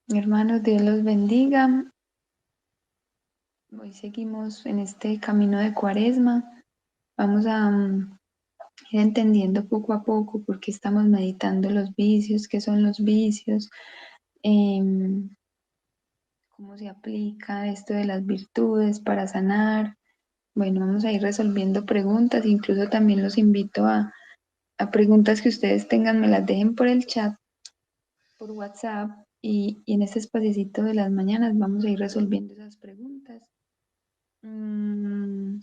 Hermanos, Dios los bendiga. Hoy seguimos en este camino de Cuaresma. Vamos a ir entendiendo poco a poco por qué estamos meditando los vicios, qué son los vicios, em, cómo se aplica esto de las virtudes para sanar. Bueno, vamos a ir resolviendo preguntas. Incluso también los invito a preguntas que ustedes tengan, me las dejen por el chat, por WhatsApp. Y en este espaciecito de las mañanas vamos a ir resolviendo esas preguntas. Mm,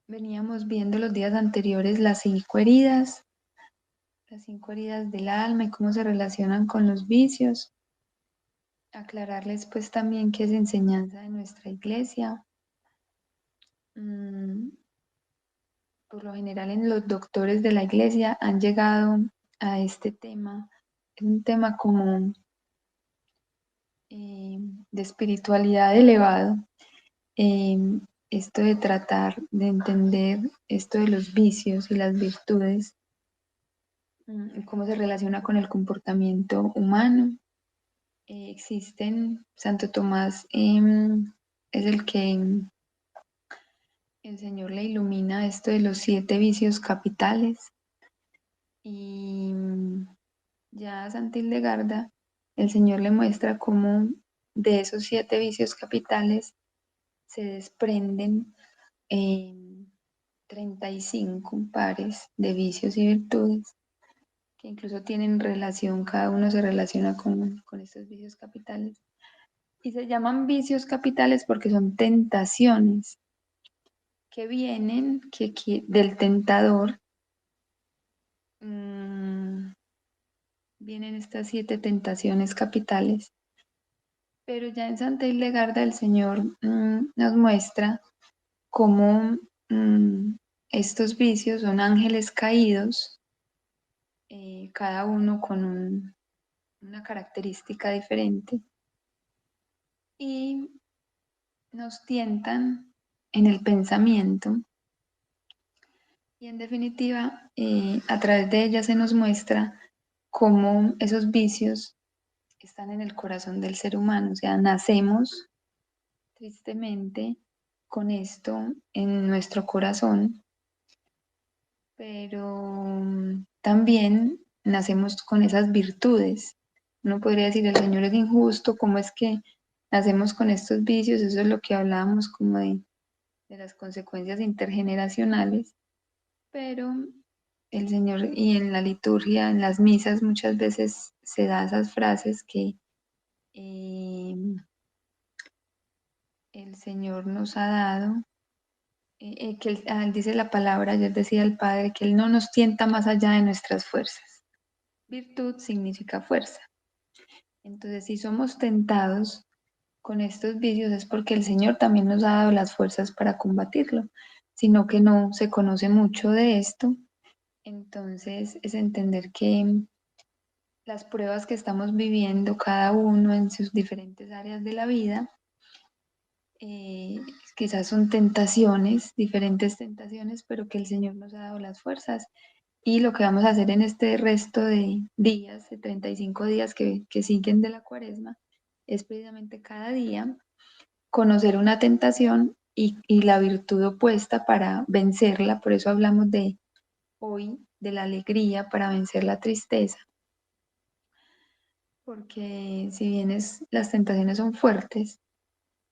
Veníamos viendo los días anteriores las 5 heridas del alma y cómo se relacionan con los vicios. Aclararles pues también que es enseñanza de nuestra iglesia. Mm, por lo general en los doctores de la iglesia han llegado a este tema. Es un tema como de espiritualidad elevado. eh, Esto de tratar de entender esto de los vicios y las virtudes, cómo se relaciona con el comportamiento humano. Santo Tomás es el que el Señor le ilumina esto de los 7 vicios capitales. Y ya a Santa Hildegarda, el Señor le muestra cómo de esos 7 vicios capitales se desprenden eh, 35 pares de vicios y virtudes que incluso tienen relación, cada uno se relaciona con estos vicios capitales. Y se llaman vicios capitales porque son tentaciones que vienen del tentador. mmm, Vienen estas 7 tentaciones capitales. Pero ya en Santa Hildegarda el Señor nos muestra cómo estos vicios son ángeles caídos, cada uno con una característica diferente, y nos tientan en el pensamiento. Y en definitiva, a través de ella se nos muestra cómo esos vicios están en el corazón del ser humano. O sea, nacemos tristemente con esto en nuestro corazón, pero también nacemos con esas virtudes. Uno podría decir, el Señor es injusto, ¿cómo es que nacemos con estos vicios? Eso es lo que hablábamos como de las consecuencias intergeneracionales. Pero el Señor, y en la liturgia, en las misas, muchas veces se da esas frases que eh, el Señor nos ha dado, que dice la palabra, ayer decía el Padre, que Él no nos tienta más allá de nuestras fuerzas. Virtud significa fuerza. Entonces, si somos tentados con estos vicios es porque el Señor también nos ha dado las fuerzas para combatirlo, sino que no se conoce mucho de esto. Entonces, es entender que las pruebas que estamos viviendo cada uno en sus diferentes áreas de la vida, eh, quizás son tentaciones, diferentes tentaciones, pero que el Señor nos ha dado las fuerzas. Y lo que vamos a hacer en este resto de días, de 35 días que siguen de la Cuaresma, es precisamente cada día conocer una tentación y la virtud opuesta para vencerla. Por eso hablamos de hoy de la alegría para vencer la tristeza, porque si bien las tentaciones son fuertes,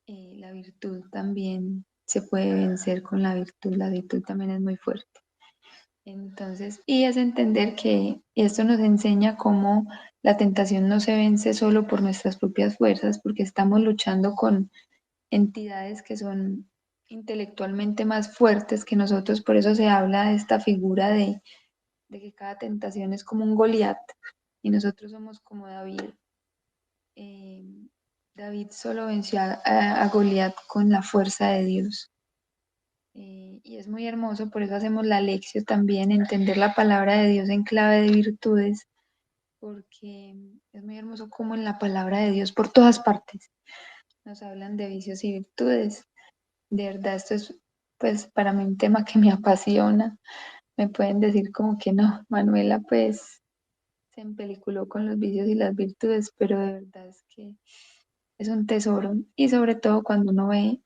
la virtud también se puede vencer con la virtud también es muy fuerte. Entonces, y es entender que esto nos enseña cómo la tentación no se vence solo por nuestras propias fuerzas, porque estamos luchando con entidades que son intelectualmente más fuertes que nosotros. Por eso se habla de esta figura de que cada tentación es como un Goliat y nosotros somos como David. Eh, David solo venció a Goliat con la fuerza de Dios. Y es muy hermoso, por eso hacemos la lección también, entender la palabra de Dios en clave de virtudes, porque es muy hermoso como en la palabra de Dios por todas partes nos hablan de vicios y virtudes. De verdad, esto es pues para mí un tema que me apasiona. Me pueden decir como que no, Manuela, pues se empeliculó con los vicios y las virtudes, pero de verdad es que es un tesoro y sobre todo cuando uno ve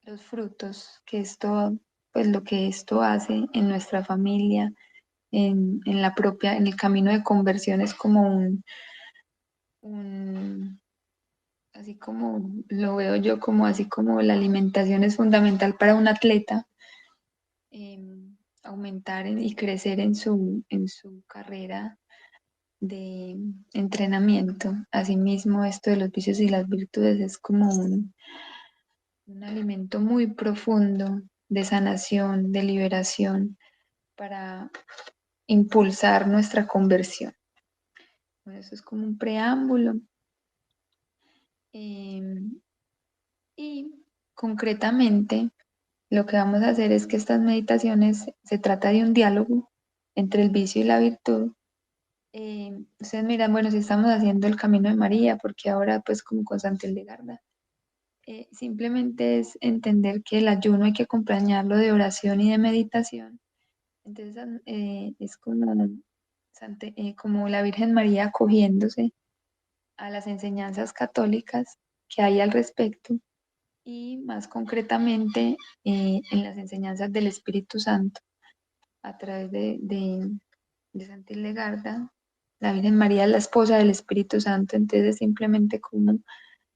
los frutos que esto, pues lo que esto hace en nuestra familia, en la propia, en el camino de conversión es como un, así como lo veo yo, como así como la alimentación es fundamental para un atleta, aumentar y crecer en su carrera de entrenamiento. Asimismo, esto de los vicios y las virtudes es como un alimento muy profundo de sanación, de liberación, para impulsar nuestra conversión. Bueno, eso es como un preámbulo. Y concretamente, lo que vamos a hacer es que estas meditaciones se trata de un diálogo entre el vicio y la virtud. Ustedes miran, bueno, si estamos haciendo el camino de María, porque ahora pues como con Santa Hildegarda, simplemente es entender que el ayuno hay que acompañarlo de oración y de meditación. Entonces es como, como la Virgen María acogiéndose a las enseñanzas católicas que hay al respecto y más concretamente en las enseñanzas del Espíritu Santo a través de Santa Hildegarda. La Virgen María es la esposa del Espíritu Santo, entonces simplemente como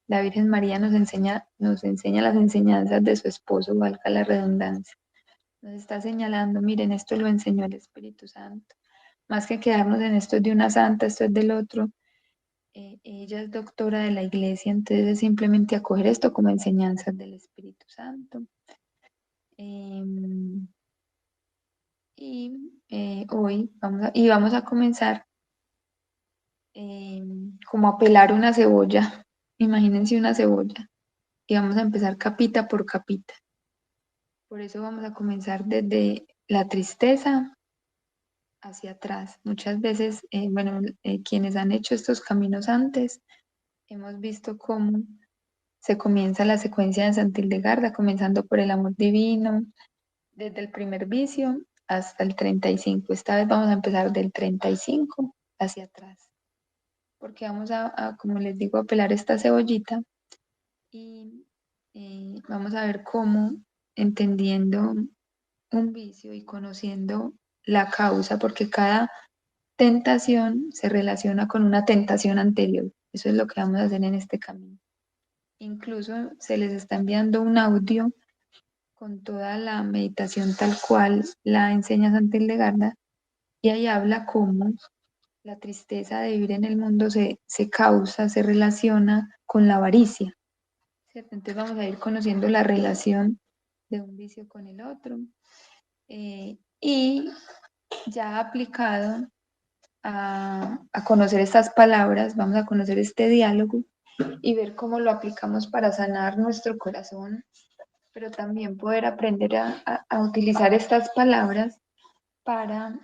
la Virgen María nos enseña las enseñanzas de su esposo, valga la redundancia. Nos está señalando, miren, esto lo enseñó el Espíritu Santo. Más que quedarnos en esto es de una santa, esto es del otro. Ella es doctora de la iglesia, entonces es simplemente acoger esto como enseñanzas del Espíritu Santo. Em, hoy vamos a comenzar como a pelar una cebolla. Imagínense una cebolla y vamos a empezar capita por capita. Por eso vamos a comenzar desde la tristeza hacia atrás. Muchas veces, bueno, quienes han hecho estos caminos antes, hemos visto cómo se comienza la secuencia de Santa Hildegarda, comenzando por el amor divino, desde el primer vicio hasta el 35. Esta vez vamos a empezar del 35 hacia atrás, porque vamos como les digo, a pelar esta cebollita y vamos a ver cómo, entendiendo un vicio y conociendo la causa, porque cada tentación se relaciona con una tentación anterior. Eso es lo que vamos a hacer en este camino. Incluso se les está enviando un audio con toda la meditación tal cual la enseña Santa Hildegarda y ahí habla cómo la tristeza de vivir en el mundo se causa, se relaciona con la avaricia, ¿cierto? Entonces vamos a ir conociendo la relación de un vicio con el otro y ya aplicado a conocer estas palabras, vamos a conocer este diálogo y ver cómo lo aplicamos para sanar nuestro corazón, pero también poder aprender a utilizar estas palabras para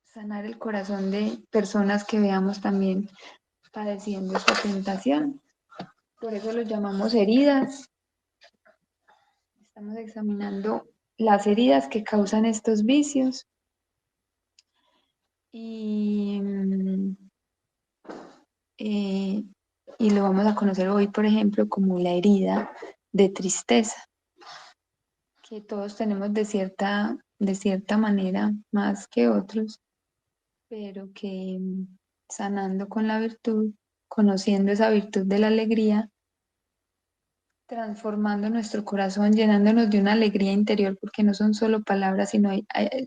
sanar el corazón de personas que veamos también padeciendo esta tentación. Por eso lo llamamos heridas. Estamos examinando las heridas que causan estos vicios y, eh, y lo vamos a conocer hoy, por ejemplo, como la herida de tristeza, que todos tenemos de cierta manera más que otros, pero que sanando con la virtud, conociendo esa virtud de la alegría, transformando nuestro corazón, llenándonos de una alegría interior, porque no son solo palabras, sino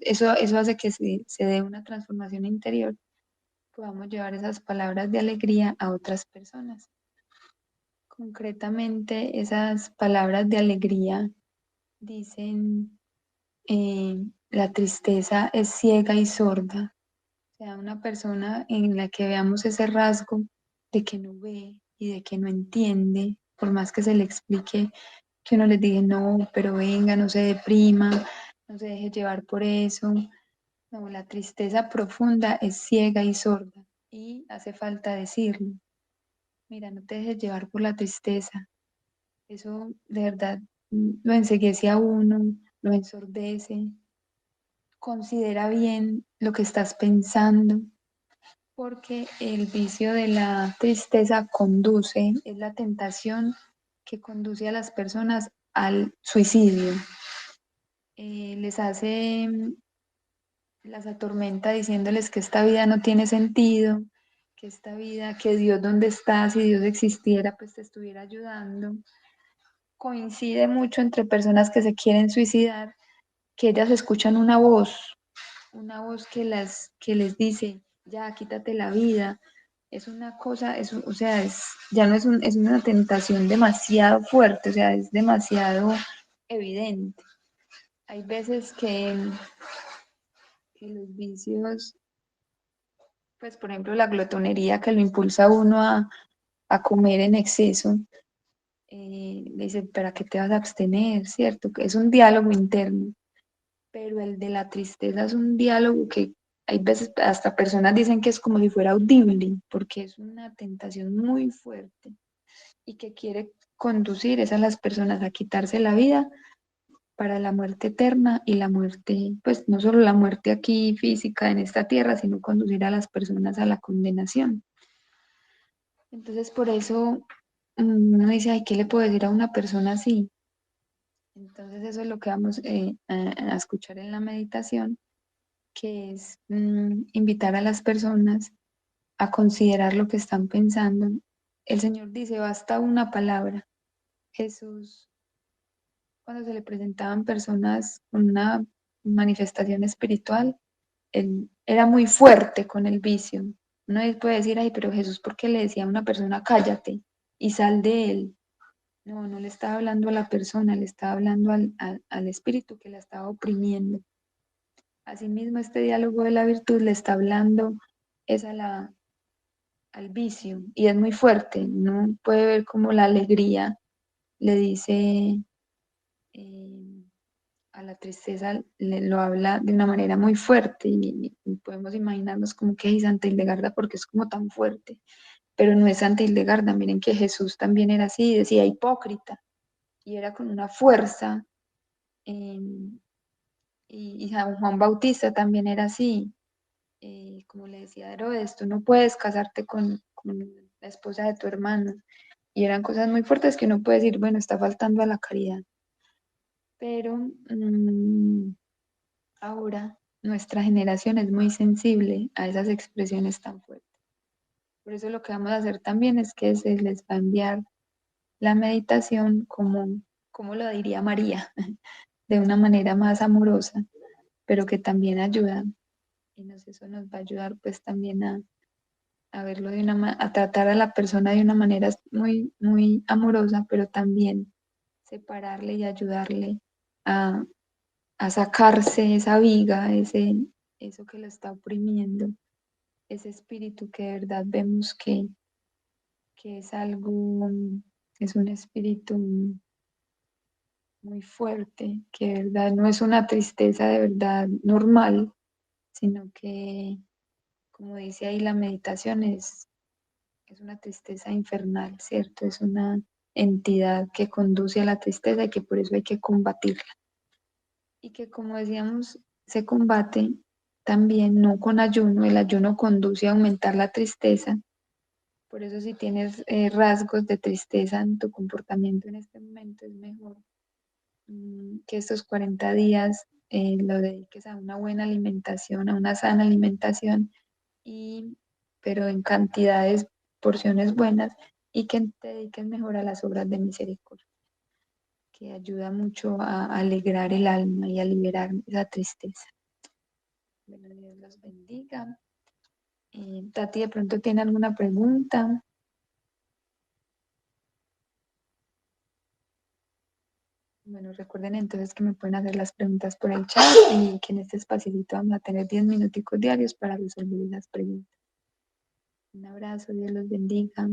eso hace que se dé una transformación interior, podamos llevar esas palabras de alegría a otras personas. Concretamente, esas palabras de alegría dicen, la tristeza es ciega y sorda. O sea, una persona en la que veamos ese rasgo de que no ve y de que no entiende, por más que se le explique, que uno les diga, no, pero venga, no se deprima, no se deje llevar por eso. No, la tristeza profunda es ciega y sorda y hace falta decirlo. Mira, no te dejes llevar por la tristeza. Eso de verdad lo enceguece a uno, lo ensordece, considera bien lo que estás pensando, porque el vicio de la tristeza conduce, es la tentación que conduce a las personas al suicidio. Les hace, las atormenta diciéndoles que esta vida no tiene sentido, que esta vida, que Dios dónde está, si Dios existiera, pues te estuviera ayudando. Coincide mucho entre personas que se quieren suicidar, que ellas escuchan una voz que les dice, ya, quítate la vida. Es una cosa, o sea, ya no es, es una tentación demasiado fuerte, o sea, es demasiado evidente. Hay veces que los vicios, pues por ejemplo la glotonería que lo impulsa a uno a comer en exceso, le dice, ¿para qué te vas a abstener? ¿Cierto? Que es un diálogo interno, pero el de la tristeza es un diálogo que hay veces hasta personas dicen que es como si fuera audible, porque es una tentación muy fuerte y que quiere conducir es a las personas a quitarse la vida para la muerte eterna y la muerte, pues no solo la muerte aquí física en esta tierra, sino conducir a las personas a la condenación. Entonces, por eso uno dice, ay, ¿qué le puedo decir a una persona así? Entonces, eso es lo que vamos a escuchar en la meditación, que es invitar a las personas a considerar lo que están pensando. El Señor dice, basta una palabra. Jesús, cuando se le presentaban personas con una manifestación espiritual, él era muy fuerte con el vicio. Uno puede decir, ay, pero Jesús, ¿por qué le decía a una persona, cállate y sal de él? No, no le estaba hablando a la persona, le estaba hablando al espíritu que la estaba oprimiendo. Asimismo, este diálogo de la virtud le está hablando es al vicio y es muy fuerte. Uno puede ver cómo la alegría le dice a la tristeza, lo habla de una manera muy fuerte y podemos imaginarnos como que es Santa Hildegarda porque es como tan fuerte, pero no es Santa Hildegarda. Miren que Jesús también era así, decía hipócrita y era con una fuerza. eh, y San Juan Bautista también era así, como le decía a Herodes, tú no puedes casarte con la esposa de tu hermano. Y eran cosas muy fuertes que uno puede decir, bueno, está faltando a la caridad. Pero ahora nuestra generación es muy sensible a esas expresiones tan fuertes. Por eso lo que vamos a hacer también es que se les va a enviar la meditación como lo diría María, de una manera más amorosa, pero que también ayuda. Eso nos va a ayudar pues también a verlo a tratar a la persona de una manera muy, muy amorosa, pero también separarle y ayudarle a, a sacarse esa viga, eso que lo está oprimiendo, ese espíritu que de verdad vemos que es algo, es un espíritu muy fuerte, que de verdad no es una tristeza de verdad normal, sino que, como dice ahí la meditación, es una tristeza infernal, ¿cierto? Es una entidad que conduce a la tristeza y que por eso hay que combatirla. Y que como decíamos, se combate también no con ayuno, el ayuno conduce a aumentar la tristeza. Por eso si tienes rasgos de tristeza en tu comportamiento en este momento, es mejor que estos 40 días lo dediques a una buena alimentación, a una sana alimentación, y, pero en cantidades, porciones buenas, y que te dediques mejor a las obras de misericordia, que ayuda mucho a alegrar el alma y a liberar esa tristeza. Bueno, Dios los bendiga. Tati, de pronto tiene alguna pregunta. Bueno, recuerden entonces que me pueden hacer las preguntas por el chat y que en este espacio vamos a tener 10 minuticos diarios para resolver las preguntas. Un abrazo, Dios los bendiga.